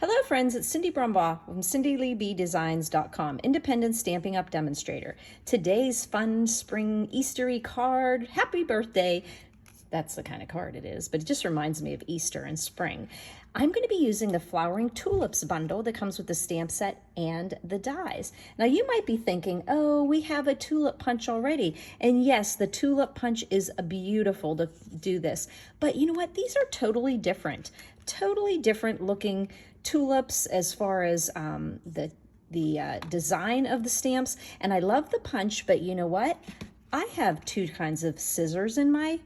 Hello friends, it's Cindy Brumbaugh from CindyLeeBDesigns.com, independent Stampin' Up! Demonstrator. Today's fun spring Eastery card, happy birthday. That's the kind of card it is, but it just reminds me of Easter and spring. I'm going to be using the Flowering Tulips bundle that comes with the stamp set and the dies. Now you might be thinking, oh, we have a tulip punch already. And yes, the tulip punch is beautiful to do this. But you know what? These are totally different looking tulips as far as the design of the stamps. And I love the punch, but you know what? I have two kinds of scissors in my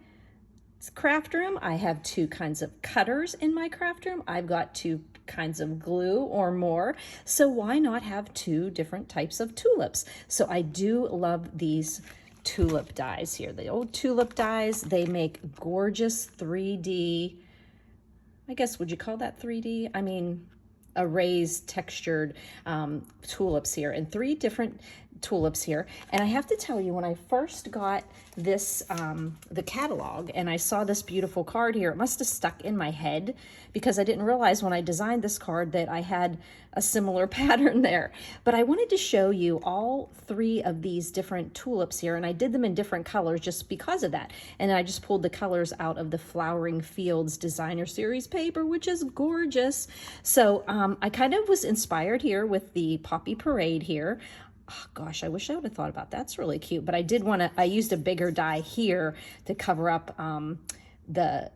craft room. I have two kinds of cutters in my craft room. I've got two kinds of glue or more. So why not have two different types of tulips? So I do love these tulip dies here. The old tulip dies, they make gorgeous 3D, I guess, would you call that 3D? I mean, raised textured tulips here, and three different tulips here. And I have to tell you, when I first got this, the catalog, and I saw this beautiful card here, it must have stuck in my head because I didn't realize when I designed this card that I had a similar pattern there. But I wanted to show you all three of these different tulips here, and I did them in different colors just because of that. And I just pulled the colors out of the Flowering Fields Designer Series paper, which is gorgeous. So I kind of was inspired here with the Poppy Parade here. Oh, gosh, I wish I would have thought about that. That's really cute. But I did want to, I used a bigger die here to cover up the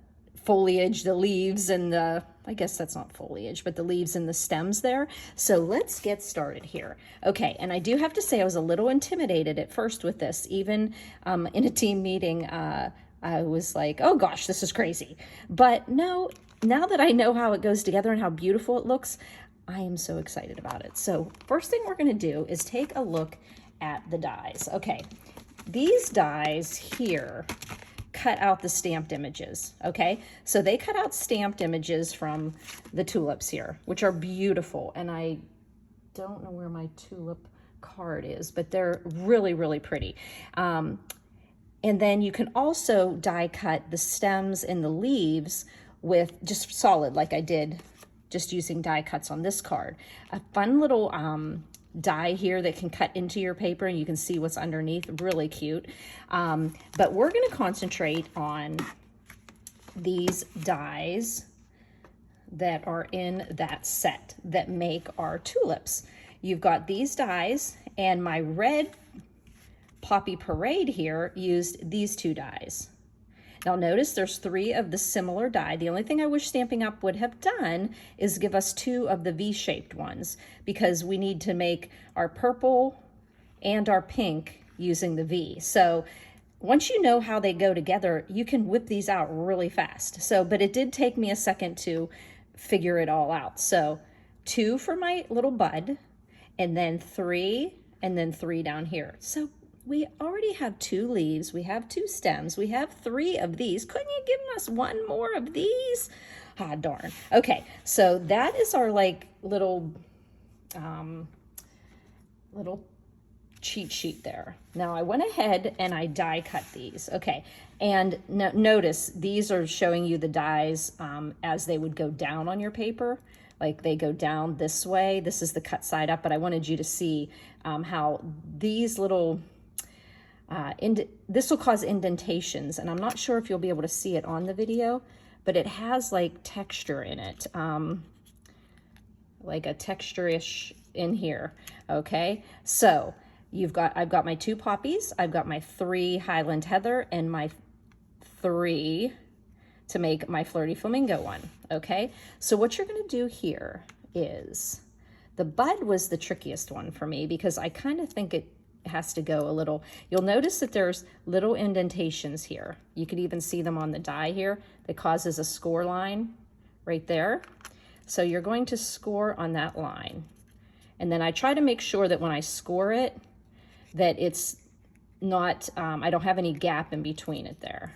foliage, the leaves, and the, I guess that's not foliage, but the leaves and the stems there. So let's get started here. Okay, and I do have to say I was a little intimidated at first with this. Even in a team meeting, I was like, oh gosh, this is crazy. But no, now that I know how it goes together and how beautiful it looks, I am so excited about it. So first thing we're going to do is take a look at the dies. Okay, these dies here cut out the stamped images. Okay, so they cut out stamped images from the tulips here, which are beautiful. And I don't know where my tulip card is, but they're really, really pretty. And then you can also die cut the stems and the leaves with just solid, like I did just using die cuts on this card. A fun little die here that can cut into your paper and you can see what's underneath, really cute. But we're gonna concentrate on these dies that are in that set that make our tulips. You've got these dies, and my red Poppy Parade here used these two dies. Now notice there's three of the similar die. The only thing I wish Stampin' Up! Would have done is give us two of the V-shaped ones, because we need to make our purple and our pink using the V. So once you know how they go together, you can whip these out really fast. So, but it did take me a second to figure it all out. So two for my little bud, and then three down here. So we already have two leaves, we have two stems, we have three of these. Couldn't you give us one more of these? Ah, darn. Okay, so that is our like little cheat sheet there. Now I went ahead and I die cut these. Okay, and notice these are showing you the dies as they would go down on your paper. Like they go down this way. This is the cut side up, but I wanted you to see how these little this will cause indentations, and I'm not sure if you'll be able to see it on the video, but it has like texture in it, like a texture-ish in here. Okay, so I've got my two poppies, I've got my three Highland Heather, and my three to make my Flirty Flamingo one. Okay, so what you're going to do here is, the bud was the trickiest one for me because I kind of think it has to go a little. You'll notice that there's little indentations here. You could even see them on the die here that causes a score line right there. So you're going to score on that line. And then I try to make sure that when I score it, that it's not, I don't have any gap in between it there.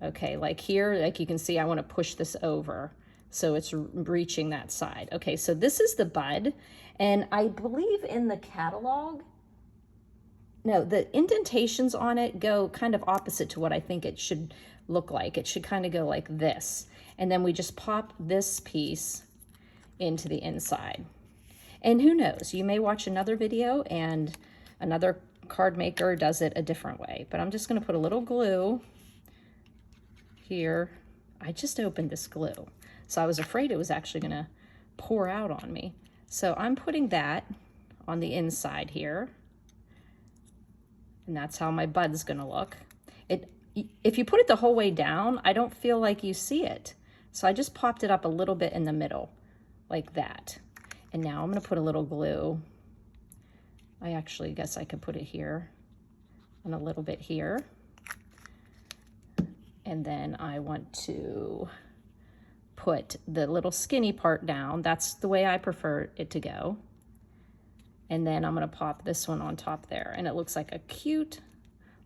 Okay, like here, like you can see, I want to push this over so it's reaching that side. Okay, so this is the bud, and I believe in the catalog, no, the indentations on it go kind of opposite to what I think it should look like. It should kind of go like this. And then we just pop this piece into the inside. And who knows, you may watch another video and another card maker does it a different way. But I'm just going to put a little glue here. I just opened this glue, so I was afraid it was actually going to pour out on me. So I'm putting that on the inside here. And that's how my bud's going to look. If you put it the whole way down, I don't feel like you see it. So I just popped it up a little bit in the middle, like that. And now I'm going to put a little glue. I actually guess I could put it here and a little bit here. And then I want to put the little skinny part down. That's the way I prefer it to go. And then I'm going to pop this one on top there. And it looks like a cute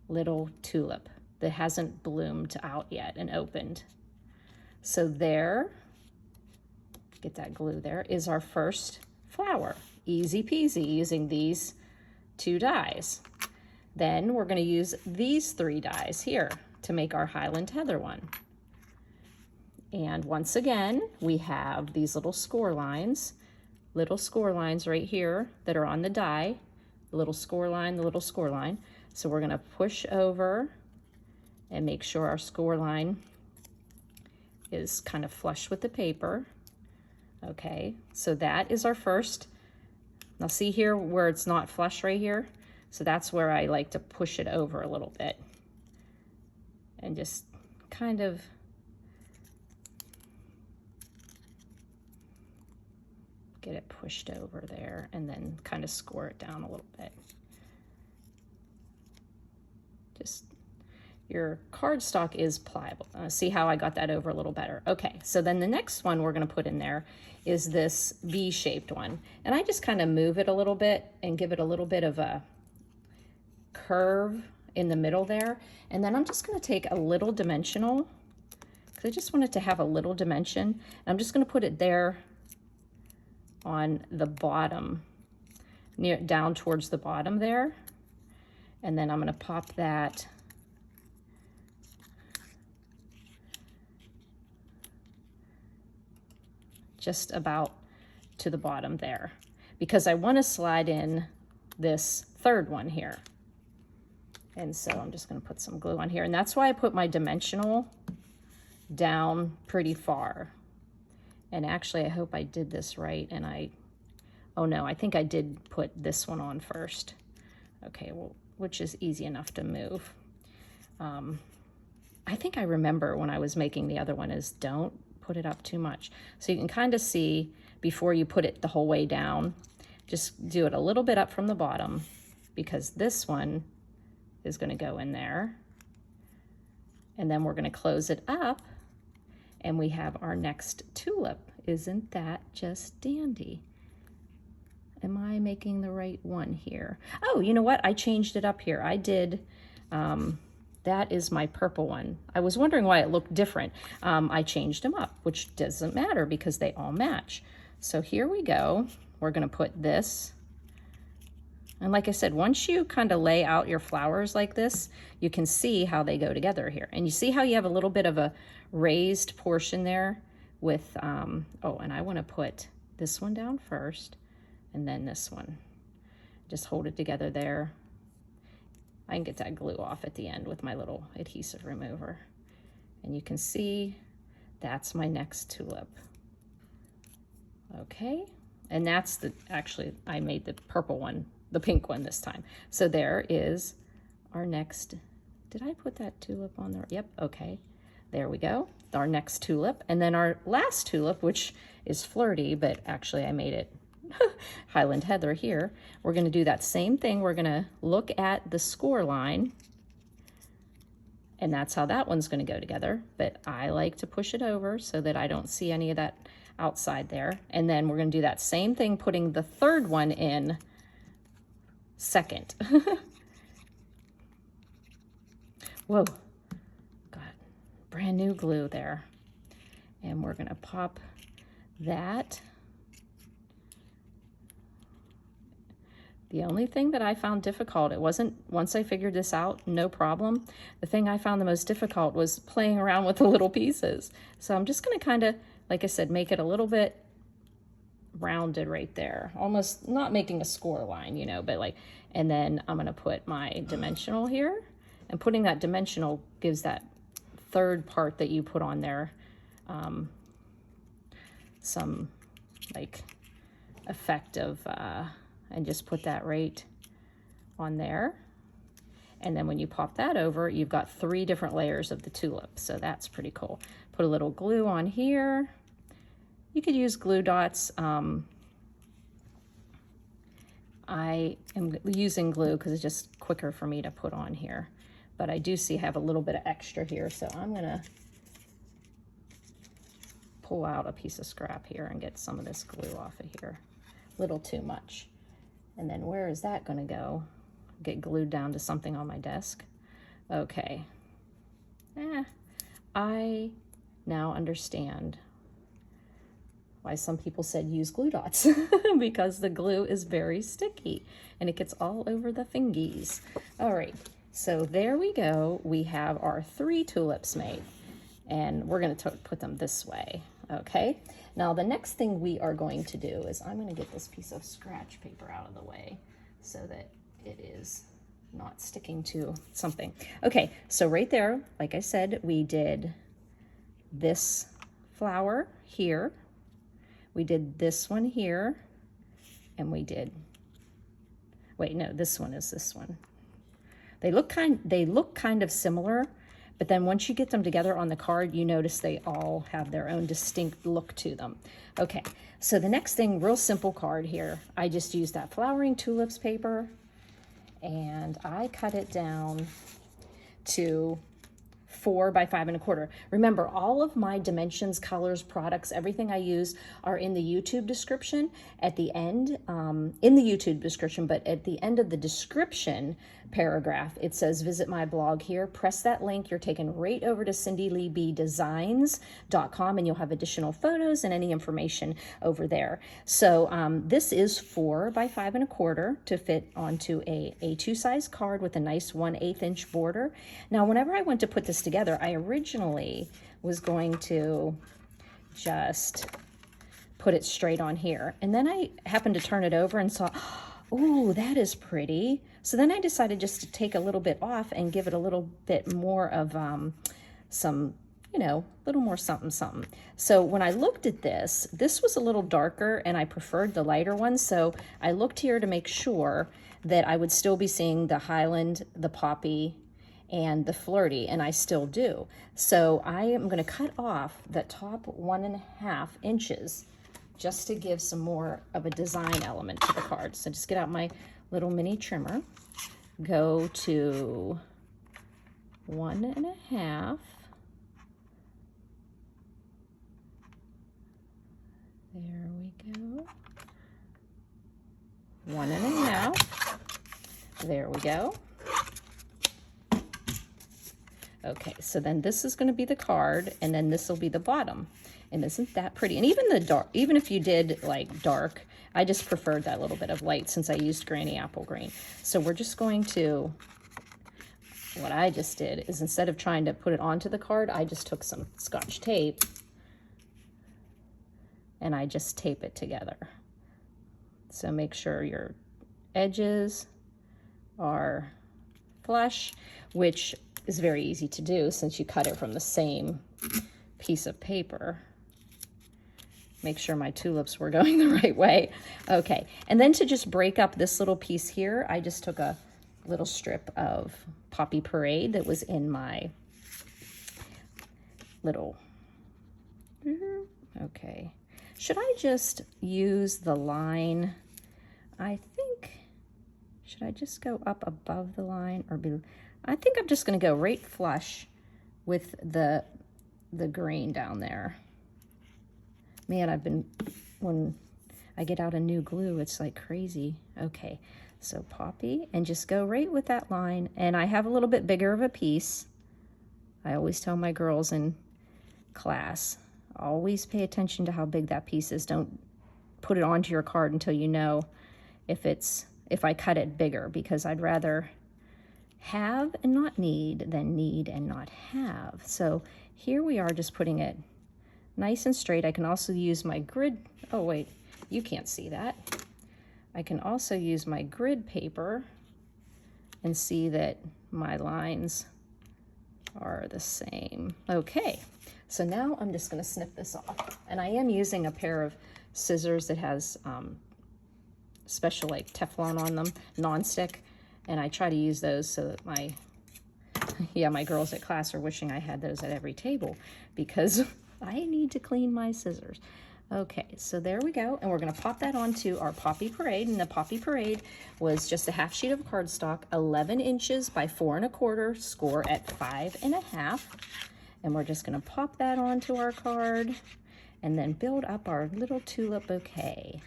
little tulip that hasn't bloomed out yet and opened. So there, get that glue there, is our first flower. Easy peasy using these 2 dies. Then we're going to use these 3 dies here to make our Highland Heather one. And once again, we have these little score lines right here that are on the die, the little score line, the little score line. So we're going to push over and make sure our score line is kind of flush with the paper. Okay, so that is our first. Now see here where it's not flush right here? So that's where I like to push it over a little bit and just kind of get it pushed over there and then kind of score it down a little bit. Just, your cardstock is pliable. See how I got that over a little better. Okay, so then the next one we're going to put in there is this V-shaped one. And I just kind of move it a little bit and give it a little bit of a curve in the middle there. And then I'm just going to take a little dimensional, because I just want it to have a little dimension. And I'm just going to put it there on the bottom, down towards the bottom there. And then I'm going to pop that just about to the bottom there, because I want to slide in this third one here. And so I'm just going to put some glue on here. And that's why I put my dimensional down pretty far. And actually, I hope I did this right. And oh no, I think I did put this one on first. Okay, well, which is easy enough to move. I think I remember when I was making the other one is don't put it up too much. So you can kind of see before you put it the whole way down, just do it a little bit up from the bottom, because this one is going to go in there. And then we're going to close it up and we have our next tulip. Isn't that just dandy? Am I making the right one here? Oh, you know what? I changed it up here. I did, that is my purple one. I was wondering why it looked different. I changed them up, which doesn't matter because they all match. So here we go. We're gonna put this. And like I said, once you kind of lay out your flowers like this, you can see how they go together here. And you see how you have a little bit of a raised portion there with, oh, and I wanna put this one down first and then this one. Just hold it together there. I can get that glue off at the end with my little adhesive remover. And you can see that's my next tulip. Okay, and that's actually, I made the purple one, the pink one this time. So there is our next, did I put that tulip on there? Yep, okay, there we go. Our next tulip, and then our last tulip, which is flirty, but actually I made it Highland Heather here. We're gonna do that same thing. We're gonna look at the score line, and that's how that one's gonna go together. But I like to push it over so that I don't see any of that outside there. And then we're gonna do that same thing, putting the third one in second. Whoa, got brand new glue there. And we're gonna pop that. The only thing that I found difficult, it wasn't, once I figured this out, no problem. The thing I found the most difficult was playing around with the little pieces. So I'm just gonna kind of, like I said, make it a little bit rounded right there, almost not making a score line, you know, but like, and then I'm gonna put my dimensional here, and putting that dimensional gives that third part that you put on there some like effect of, and just put that right on there. And then when you pop that over, you've got 3 different layers of the tulip. So that's pretty cool. Put a little glue on here. You could use glue dots. I am using glue because it's just quicker for me to put on here. But I do see I have a little bit of extra here. So I'm gonna pull out a piece of scrap here and get some of this glue off of here. A little too much. And then where is that gonna go? Get glued down to something on my desk. Okay. I now understand why some people said use glue dots because the glue is very sticky and it gets all over the fingies. All right, so there we go. We have our 3 tulips made, and we're going to put them this way. Okay, now the next thing we are going to do is I'm going to get this piece of scratch paper out of the way so that it is not sticking to something. Okay, so right there, like I said, we did this flower here, we did this one here, and we did, wait, no, this one is this one. They look kind of similar, but then once you get them together on the card, you notice they all have their own distinct look to them. Okay, so the next thing, real simple card here. I just used that flowering tulips paper, and I cut it down to 4 by 5 1/4. Remember, all of my dimensions, colors, products, everything I use are in the YouTube description at the end, in the YouTube description, but at the end of the description paragraph, it says visit my blog here. Press that link. You're taken right over to cindyleeBdesigns.com, and you'll have additional photos and any information over there. So this is 4 by 5 1/4 to fit onto a A2 size card with a nice 1/8 inch border. Now, whenever I went to put this together, I originally was going to just put it straight on here. And then I happened to turn it over and saw, oh, that is pretty. So then I decided just to take a little bit off and give it a little bit more of some, you know, a little more something, something. So when I looked at this, this was a little darker and I preferred the lighter one. So I looked here to make sure that I would still be seeing the Highland, the Poppy, and the Flirty, and I still do. So I am going to cut off the top 1.5 inches just to give some more of a design element to the card. So just get out my little mini trimmer, go to 1.5. There we go. 1.5. There we go. Okay, so then this is going to be the card, and then this will be the bottom. And isn't that pretty? And even the dark, even if you did like dark, I just preferred that little bit of light since I used Granny Apple Green. So we're just going to, what I just did is instead of trying to put it onto the card, I just took some Scotch tape and I just tape it together. So make sure your edges are flush, which is very easy to do since you cut it from the same piece of paper. Make sure my tulips were going the right way. Okay, and then to just break up this little piece here, I just took a little strip of Poppy Parade that was in my little, okay. Should I just use the line? I think, should I just go up above the line or below? I think I'm just gonna go right flush with the green down there. Man, when I get out a new glue, it's like crazy. Okay, so Poppy, and just go right with that line. And I have a little bit bigger of a piece. I always tell my girls in class, always pay attention to how big that piece is. Don't put it onto your card until you know if I cut it bigger, because I'd rather have and not need than need and not have. So here we are just putting it nice and straight. I can also use my grid. Oh wait, you can't see that. I can also use my grid paper and see that my lines are the same. Okay, so now I'm just going to snip this off. And I am using a pair of scissors that has special like Teflon on them, non-stick. And I try to use those so that my, yeah, my girls at class are wishing I had those at every table because I need to clean my scissors. Okay, so there we go. And we're going to pop that onto our Poppy Parade. And the Poppy Parade was just a half sheet of cardstock, 11 inches by 4 1/4, score at 5 1/2. And we're just going to pop that onto our card and then build up our little tulip bouquet.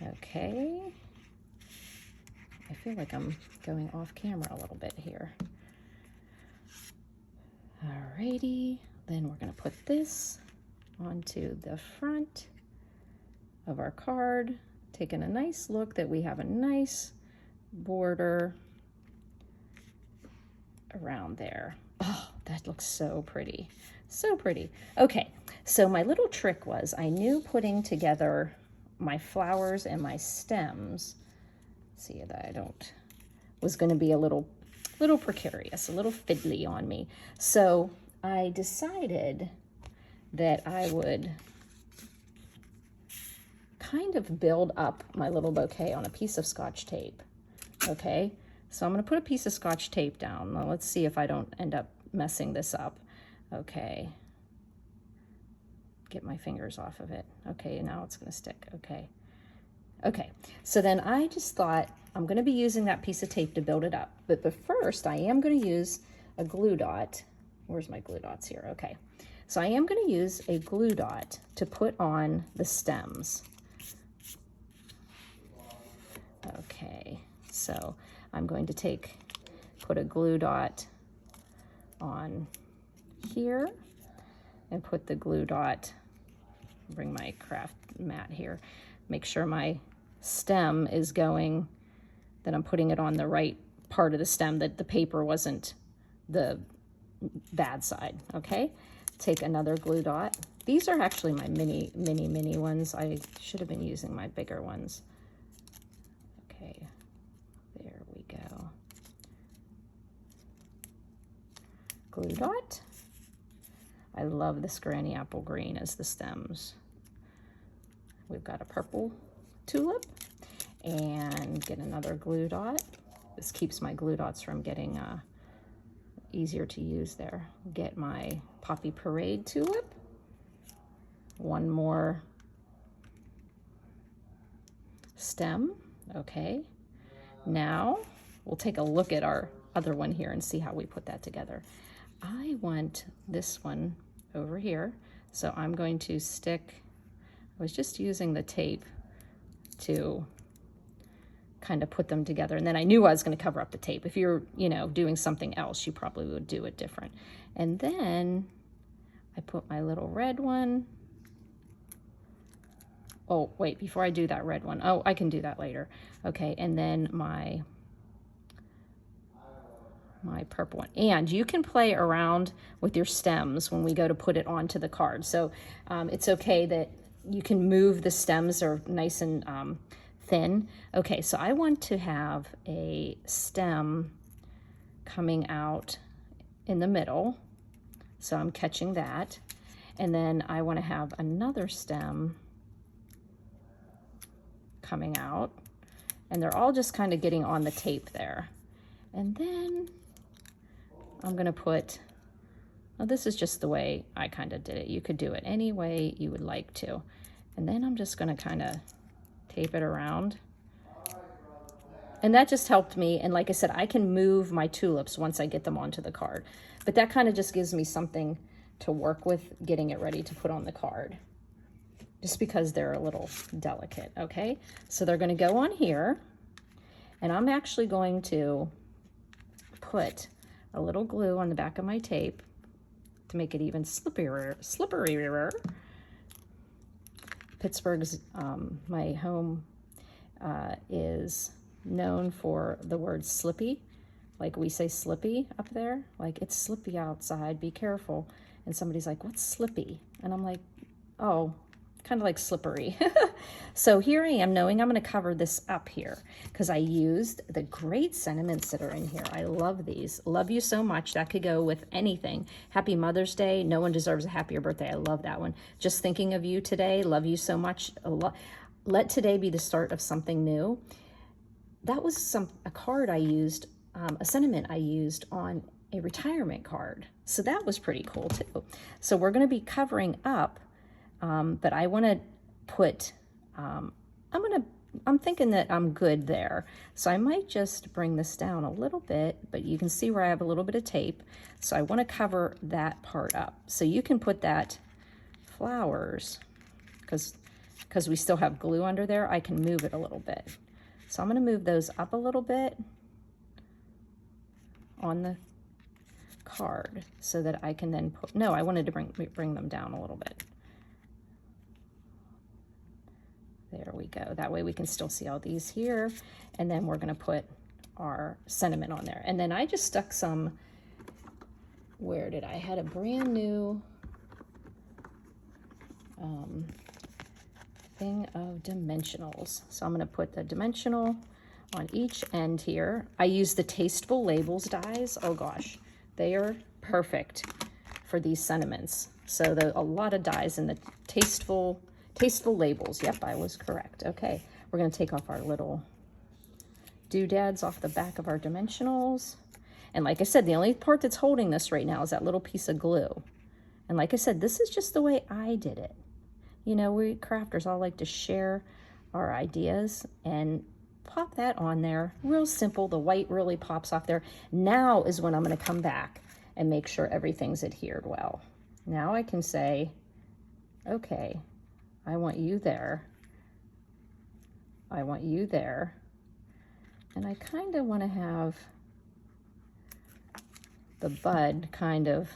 Okay. I feel like I'm going off camera a little bit here. Alrighty, then we're going to put this onto the front of our card, taking a nice look that we have a nice border around there. Oh, that looks so pretty, so pretty. Okay, so my little trick was I knew putting together my flowers and my stems, see that I don't, was going to be a little precarious, a little fiddly on me. So I decided that I would kind of build up my little bouquet on a piece of Scotch tape. Okay, so I'm going to put a piece of Scotch tape down. Now let's see if I don't end up messing this up. Okay, get my fingers off of it. Okay, now it's going to stick. Okay. Okay, so then I just thought I'm going to be using that piece of tape to build it up. But first, I am going to use a glue dot. Where's my glue dots here? Okay, so I am going to use a glue dot to put on the stems. Okay, so I'm going to put a glue dot on here and put the glue dot, bring my craft mat here, make sure my stem is going, that I'm putting it on the right part of the stem, that the paper wasn't the bad side. Okay, take another glue dot. These are actually my mini ones. I should have been using my bigger ones. Okay, there we go. Glue dot. I love this granny apple green as the stems. We've got a purple tulip, and get another glue dot. This keeps my glue dots from getting easier to use there. Get my Poppy Parade tulip. One more stem. Okay, now we'll take a look at our other one here and see how we put that together. I want this one over here, so I'm going to stick, I was just using the tape to kind of put them together, and then I knew I was going to cover up the tape. If you're, doing something else, you probably would do it different. And then I put my little red one. Oh, wait, before I do that red one, oh, I can do that later. Okay, and then my purple one. And you can play around with your stems when we go to put it onto the card. So it's okay that you can move the stems, are nice and thin. Okay, so I want to have a stem coming out in the middle. So I'm catching that. And then I want to have another stem coming out. And they're all just kind of getting on the tape there. And then I'm going to put, well, this is just the way I kind of did it. You could do it any way you would like to. And then I'm just going to kind of tape it around. And that just helped me. And like I said, I can move my tulips once I get them onto the card. But that kind of just gives me something to work with getting it ready to put on the card, just because they're a little delicate. Okay, so they're going to go on here. And I'm actually going to put a little glue on the back of my tape to make it even slipperier. Pittsburgh's, my home, is known for the word slippy. Like we say slippy up there, like it's slippy outside, be careful. And somebody's like, what's slippy? And I'm like, oh, kind of like slippery. So here I am knowing I'm going to cover this up here because I used the great sentiments that are in here. I love these. Love you so much. That could go with anything. Happy Mother's Day. No one deserves a happier birthday. I love that one. Just thinking of you today. Love you so much. Let today be the start of something new. That was a card I used, a sentiment I used on a retirement card. So that was pretty cool too. So we're going to be covering up, but I want to put, I'm thinking that I'm good there. So I might just bring this down a little bit, but you can see where I have a little bit of tape. So I want to cover that part up. So you can put that flowers, because we still have glue under there, I can move it a little bit. So I'm going to move those up a little bit on the card so that I can then put, no, I wanted to bring them down a little bit. There we go. That way we can still see all these here. And then we're going to put our sentiment on there. And then I just stuck some, where did I had a brand new thing of dimensionals. So I'm going to put the dimensional on each end here. I use the Tasteful Labels dies. Oh gosh, they are perfect for these sentiments. So a lot of dies in the Tasteful Labels. Yep, I was correct. Okay, we're going to take off our little doodads off the back of our dimensionals. And like I said, the only part that's holding this right now is that little piece of glue. And like I said, this is just the way I did it. You know, we crafters all like to share our ideas, and pop that on there. Real simple. The white really pops off there. Now is when I'm going to come back and make sure everything's adhered well. Now I can say, okay, I want you there. I want you there. And I kind of want to have the bud kind of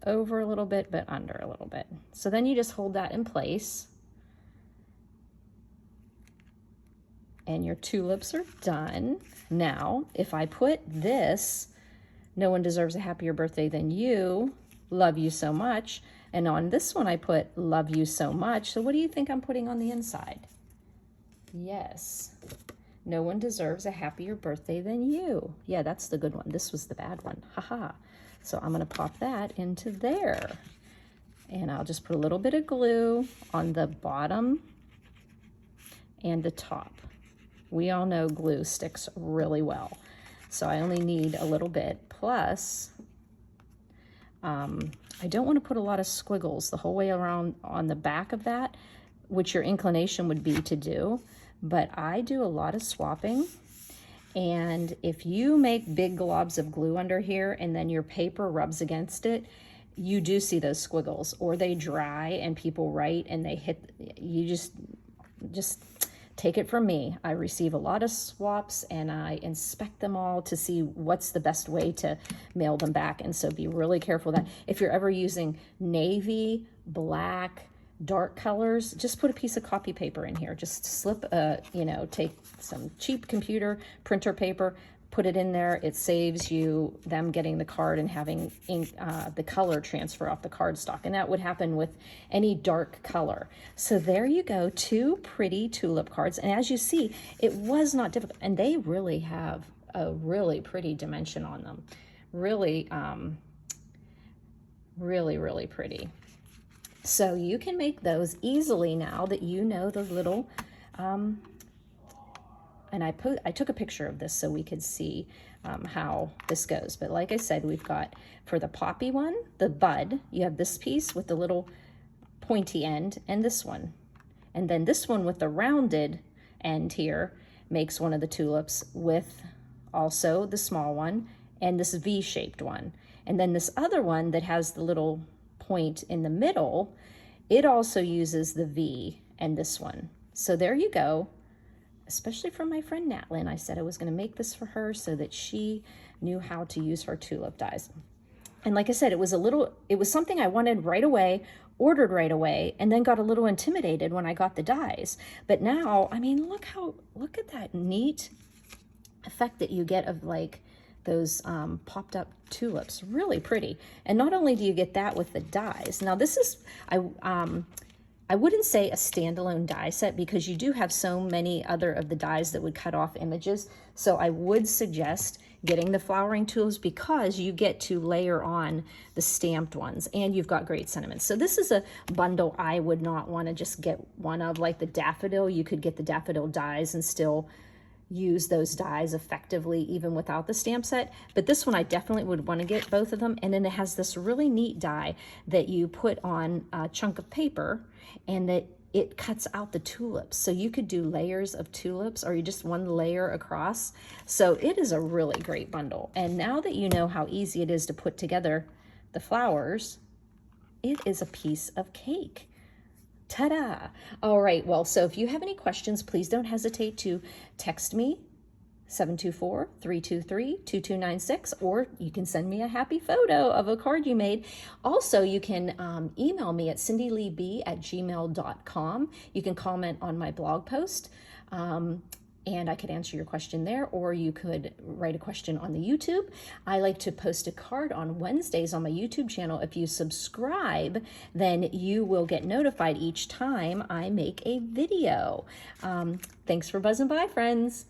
over a little bit, but under a little bit. So then you just hold that in place. And your tulips are done. Now, if I put this, no one deserves a happier birthday than you, love you so much. And on this one, I put love you so much. So what do you think I'm putting on the inside? Yes. No one deserves a happier birthday than you. Yeah, that's the good one. This was the bad one. Haha. So I'm going to pop that into there. And I'll just put a little bit of glue on the bottom and the top. We all know glue sticks really well. So I only need a little bit. Plus, I don't want to put a lot of squiggles the whole way around on the back of that, which your inclination would be to do. But I do a lot of swapping. And if you make big globs of glue under here and then your paper rubs against it, you do see those squiggles, or they dry and people write and they hit, you just take it from me. I receive a lot of swaps and I inspect them all to see what's the best way to mail them back. And so be really careful that if you're ever using navy, black, dark colors, just put a piece of copy paper in here. Just slip take some cheap computer printer paper, put it in there. It saves you them getting the card and having ink, the color transfer off the cardstock. And that would happen with any dark color. So there you go, 2 pretty tulip cards. And as you see, it was not difficult. And they really have a really pretty dimension on them. Really, really pretty. So you can make those easily now that you know the little, and I took a picture of this so we could see how this goes. But like I said, we've got for the poppy one, the bud, you have this piece with the little pointy end and this one. And then this one with the rounded end here makes one of the tulips with also the small one and this V-shaped one. And then this other one that has the little point in the middle, it also uses the V and this one. So there you go. Especially for my friend Natlin, I said I was going to make this for her so that she knew how to use her tulip dies. And like I said, it was something I wanted right away, ordered right away, and then got a little intimidated when I got the dies. But now, I mean, look at that neat effect that you get of like those popped up tulips. Really pretty. And not only do you get that with the dies. Now this is, I wouldn't say a standalone die set because you do have so many other of the dies that would cut off images. So I would suggest getting the flowering tools because you get to layer on the stamped ones and you've got great sentiments. So this is a bundle I would not want to just get one of, like the daffodil. You could get the daffodil dies and still use those dies effectively even without the stamp set, but this one I definitely would want to get both of them. And then it has this really neat die that you put on a chunk of paper and that it cuts out the tulips, so you could do layers of tulips or you just one layer across. So it is a really great bundle. And now that you know how easy it is to put together the flowers, it is a piece of cake. Ta-da! All right, well, so if you have any questions, please don't hesitate to text me, 724-323-2296, or you can send me a happy photo of a card you made. Also, you can email me at cindyleeb@gmail.com. You can comment on my blog post, and I could answer your question there, or you could write a question on the YouTube. I like to post a card on Wednesdays on my YouTube channel. If you subscribe, then you will get notified each time I make a video. Thanks for buzzing by, friends.